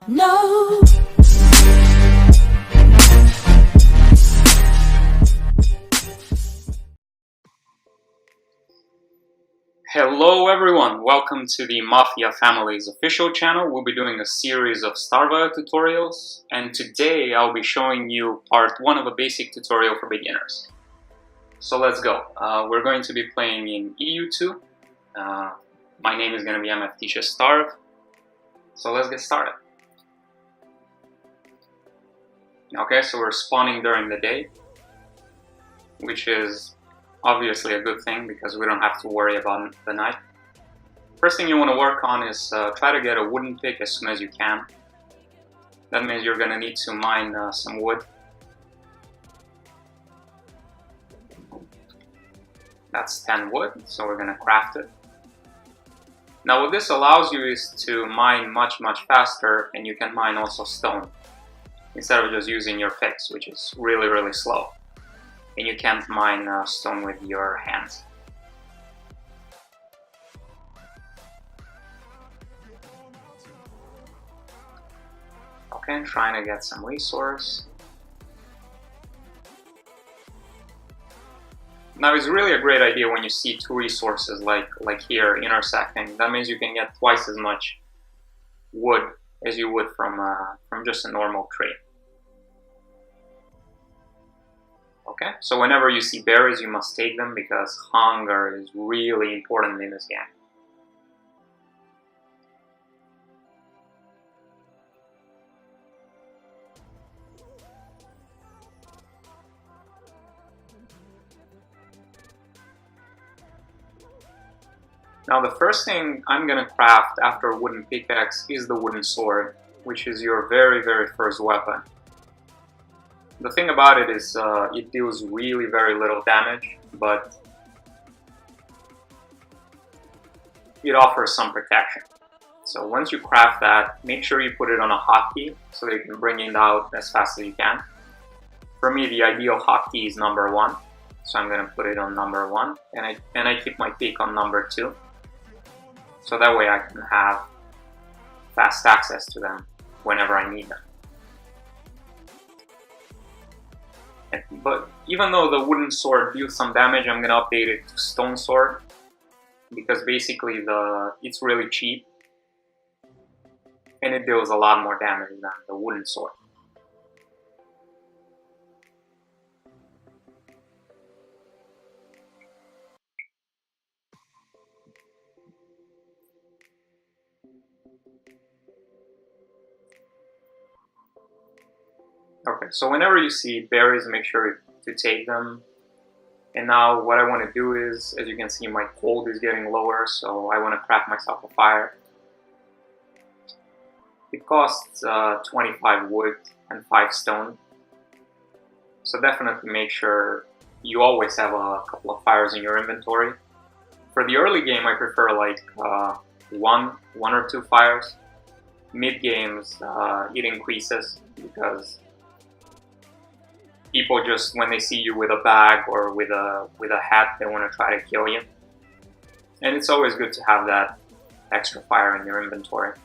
No. Hello everyone, welcome to the Mafia Family's official channel. We'll be doing a series of Starva tutorials, and today I'll be showing you part 1 of a basic tutorial for beginners. So let's go. We're going to be playing in EU2. My name is going to be MFTisha Starv. So let's get started. Okay, so we're spawning during the day, which is obviously a good thing because we don't have to worry about the night. First thing you want to work on is try to get a wooden pick as soon as you can. That means you're going to need to mine some wood. That's 10 wood, so we're going to craft it. Now what this allows you is to mine much faster, and you can mine also stone instead of just using your picks, which is really slow. And you can't mine stone with your hands. Okay, trying to get some resource. Now it's really a great idea when you see two resources like here intersecting. That means you can get twice as much wood as you would from just a normal tree. Okay, so whenever you see berries, you must take them because hunger is really important in this game. Now the first thing I'm going to craft after a wooden pickaxe is the wooden sword, which is your very first weapon. The thing about it is it deals really very little damage, but it offers some protection. So once you craft that, make sure you put it on a hotkey so that you can bring it out as fast as you can. For me, the ideal hotkey is number 1, so I'm going to put it on number 1, and I keep my pick on number 2, so that way I can have fast access to them whenever I need them. But even though the wooden sword deals some damage, I'm going to update it to stone sword because basically it's really cheap and it deals a lot more damage than the wooden sword. Okay, so whenever you see berries, make sure to take them. And now what I want to do is, as you can see, my cold is getting lower, so I want to craft myself a fire. It costs 25 wood and 5 stone. So definitely make sure you always have a couple of fires in your inventory. For the early game, I prefer like one or 2 fires. Mid games, it increases because people just, when they see you with a bag or with a hat, they want to try to kill you. And it's always good to have that extra fire in your inventory.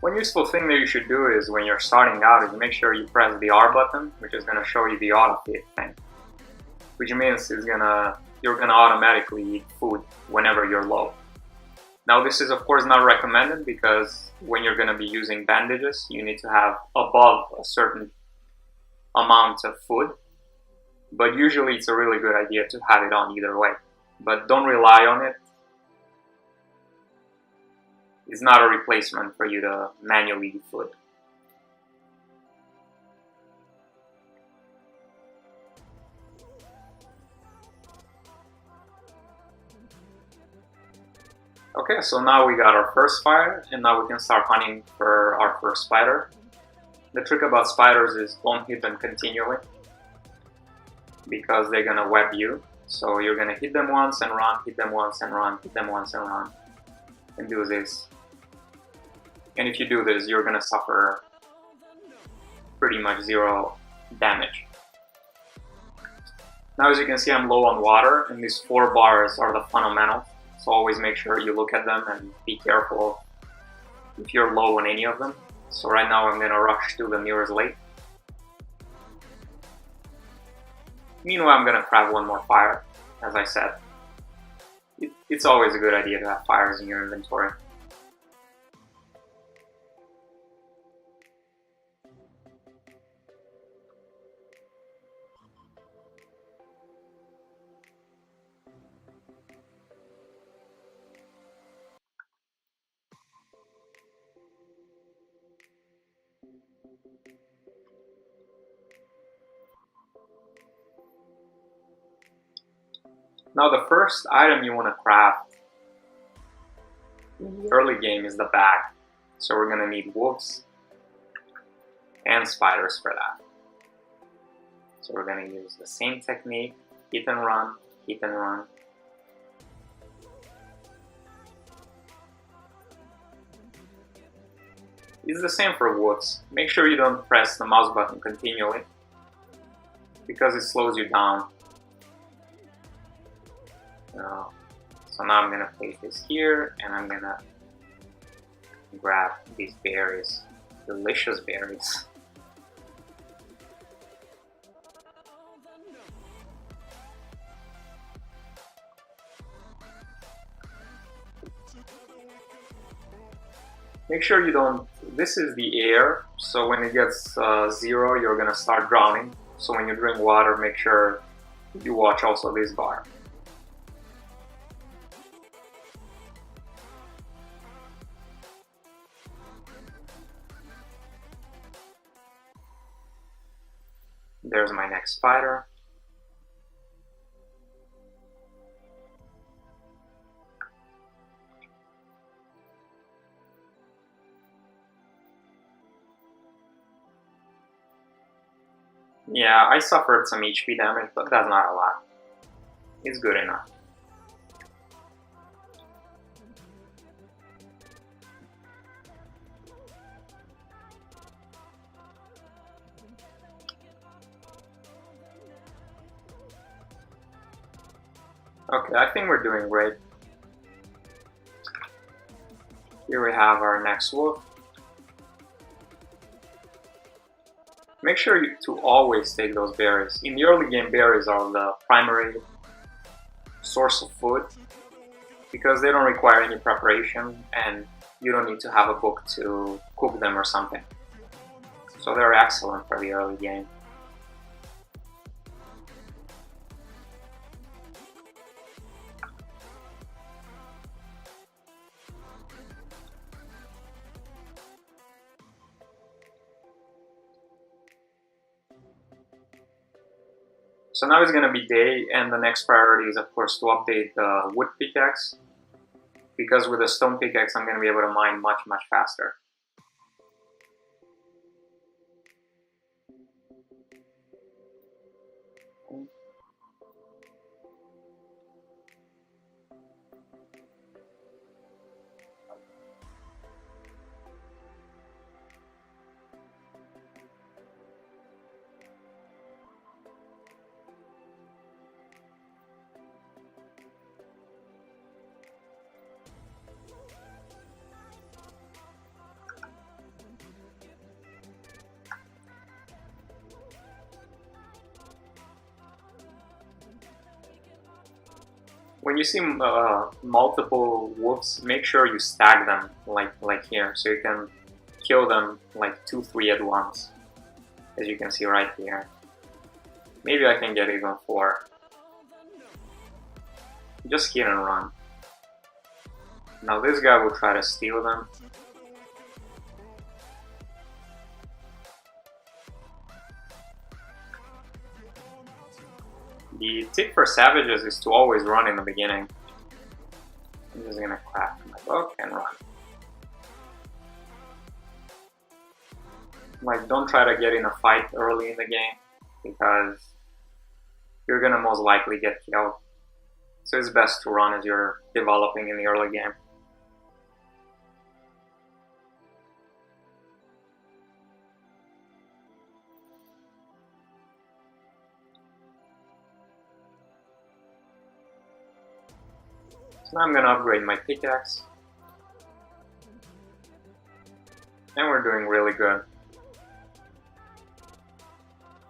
One useful thing that you should do is when you're starting out is make sure you press the R button, which is going to show you the auto feed thing. Which means you're gonna automatically eat food whenever you're low. Now this is of course not recommended because when you're gonna be using bandages, you need to have above a certain amount of food. But usually it's a really good idea to have it on either way. But don't rely on it. It's not a replacement for you to manually eat food. Okay, so now we got our first fire, and now we can start hunting for our first spider. The trick about spiders is don't hit them continually, because they're gonna web you. So you're gonna hit them once and run, hit them once and run, hit them once and run, and do this. And if you do this, you're gonna suffer pretty much zero damage. Now as you can see, I'm low on water, and these 4 bars are the fundamentals, so always make sure you look at them and be careful if you're low on any of them. So right now I'm gonna rush to the nearest lake. Meanwhile, I'm gonna craft 1 more fire, as I said. It's always a good idea to have fires in your inventory. Now the first item you want to craft in the early game is the bag. So we're going to need wolves and spiders for that. So we're going to use the same technique, hit and run, hit and run. It's the same for wolves. Make sure you don't press the mouse button continually because it slows you down. So now I'm gonna place this here, and I'm gonna grab these berries, delicious berries. Make sure you don't, this is the air, so when it gets 0, you're gonna start drowning. So when you drink water, make sure you watch also this bar. There's my next spider. Yeah, I suffered some HP damage, but that's not a lot. It's good enough. Okay, I think we're doing great. Here we have our next wolf. Make sure to always take those berries. In the early game, berries are the primary source of food because they don't require any preparation and you don't need to have a book to cook them or something. So they're excellent for the early game. So now it's going to be day, and the next priority is of course to update the wood pickaxe, because with the stone pickaxe I'm going to be able to mine much faster. When you see multiple wolves, make sure you stack them like here, so you can kill them like 2-3 at once, as you can see right here. Maybe I can get even 4. Just hit and run. Now this guy will try to steal them. The tip for savages is to always run in the beginning. I'm just gonna craft my book and run. Like, don't try to get in a fight early in the game because you're gonna most likely get killed. So it's best to run as you're developing in the early game. So now I'm gonna upgrade my pickaxe. And we're doing really good.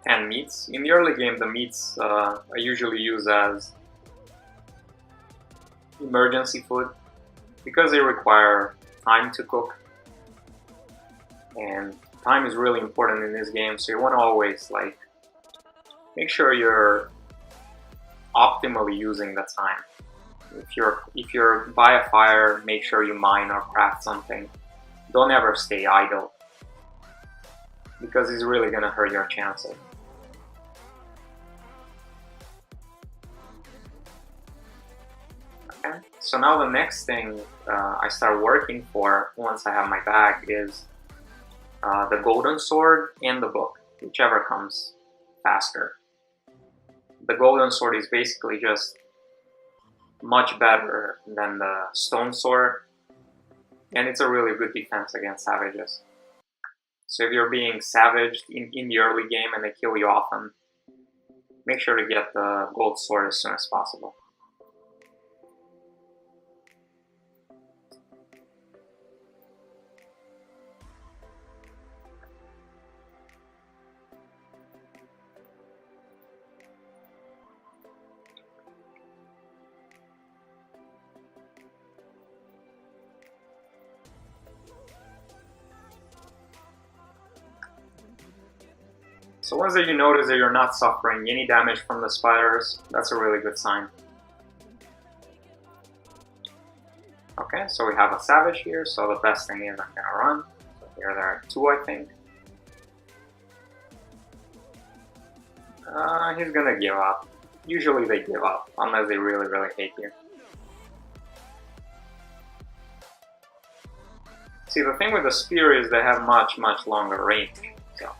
10 meats. In the early game, the meats I usually use as emergency food because they require time to cook. And time is really important in this game, so you want to always make sure you're optimally using the time. If you're by a fire, make sure you mine or craft something. Don't ever stay idle because it's really gonna hurt your chances. Okay, so now the next thing I start working for once I have my bag is the golden sword and the book, whichever comes faster. The golden sword is basically just much better than the stone sword, and it's a really good defense against savages. So if you're being savaged in the early game and they kill you often, make sure to get the gold sword as soon as possible. So once that you notice that you're not suffering any damage from the spiders, that's a really good sign. Okay, so we have a savage here, so the best thing is I'm gonna run. So here there are 2, I think. He's gonna give up. Usually they give up, unless they really, really hate you. See, the thing with the spear is they have much, much longer range. So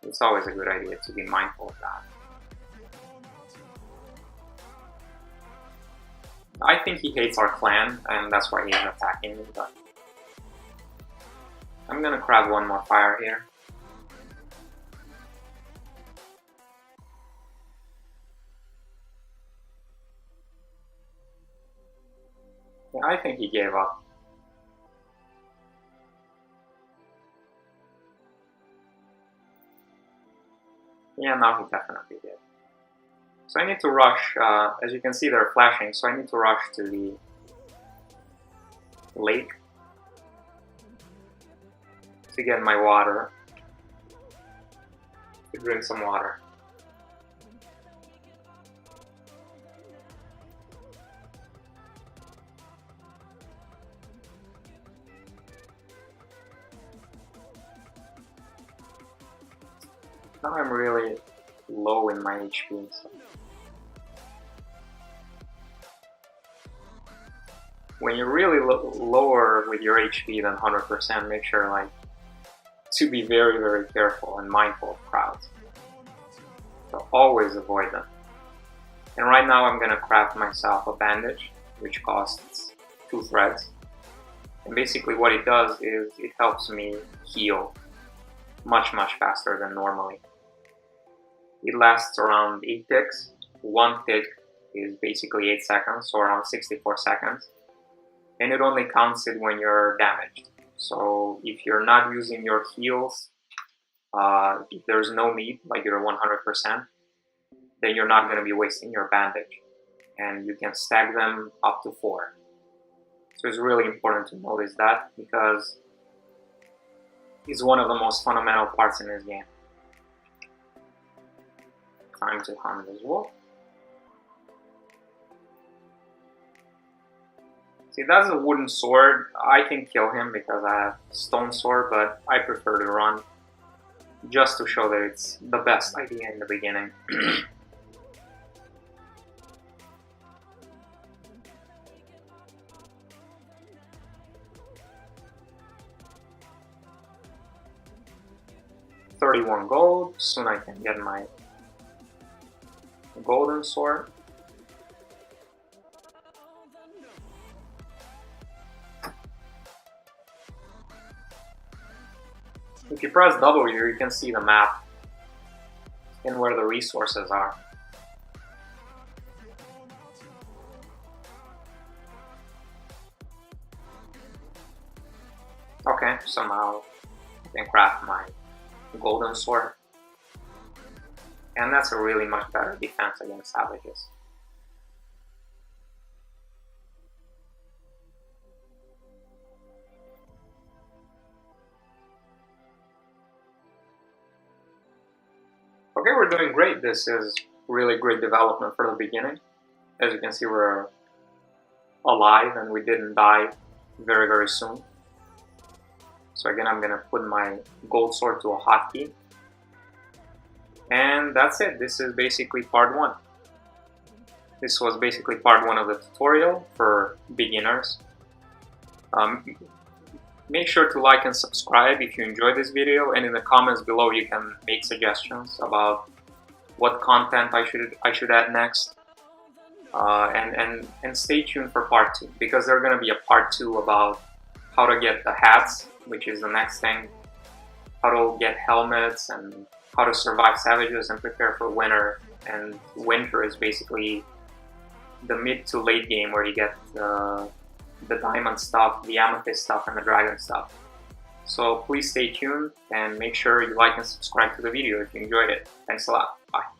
it's always a good idea to be mindful of that. I think he hates our clan, and that's why he's attacking me, but I'm gonna grab one more fire here. Yeah, I think he gave up. Yeah, now he definitely did. So I need to rush, as you can see they're flashing, so I need to rush to the lake to get my water, to drink some water. Now I'm really low in my HP. So. When you're really lower with your HP than 100%, make sure to be very, very careful and mindful of crowds. So always avoid them. And right now I'm gonna craft myself a bandage, which costs 2 threads. And basically what it does is it helps me heal much, much faster than normally. It lasts around 8 ticks. 1 tick is basically 8 seconds, so around 64 seconds. And it only counts it when you're damaged. So if you're not using your heals, if there's no need, like you're 100%, then you're not going to be wasting your bandage. And you can stack them up to 4. So it's really important to notice that because it's one of the most fundamental parts in this game. Time to hunt this wolf. See, that's a wooden sword. I can kill him because I have stone sword, but I prefer to run just to show that it's the best idea in the beginning. $31 gold. Soon I can get my golden sword. If you press W, you can see the map and where the resources are. somehow and craft my golden sword. And that's a really much better defense against savages. Okay, we're doing great. This is really great development for the beginning. As you can see, we're alive and we didn't die very, very soon. So again, I'm gonna put my gold sword to a hotkey. And that's it. This is basically part 1. This was basically part 1 of the tutorial for beginners. Make sure to like and subscribe if you enjoyed this video, and in the comments below you can make suggestions about what content I should add next. And stay tuned for part 2, because there's going to be a part 2 about how to get the hats, which is the next thing, how to get helmets, and how to survive savages and prepare for winter. And winter is basically the mid to late game where you get the diamond stuff, the amethyst stuff, and the dragon stuff. So please stay tuned and make sure you like and subscribe to the video if you enjoyed it. Thanks a lot. Bye.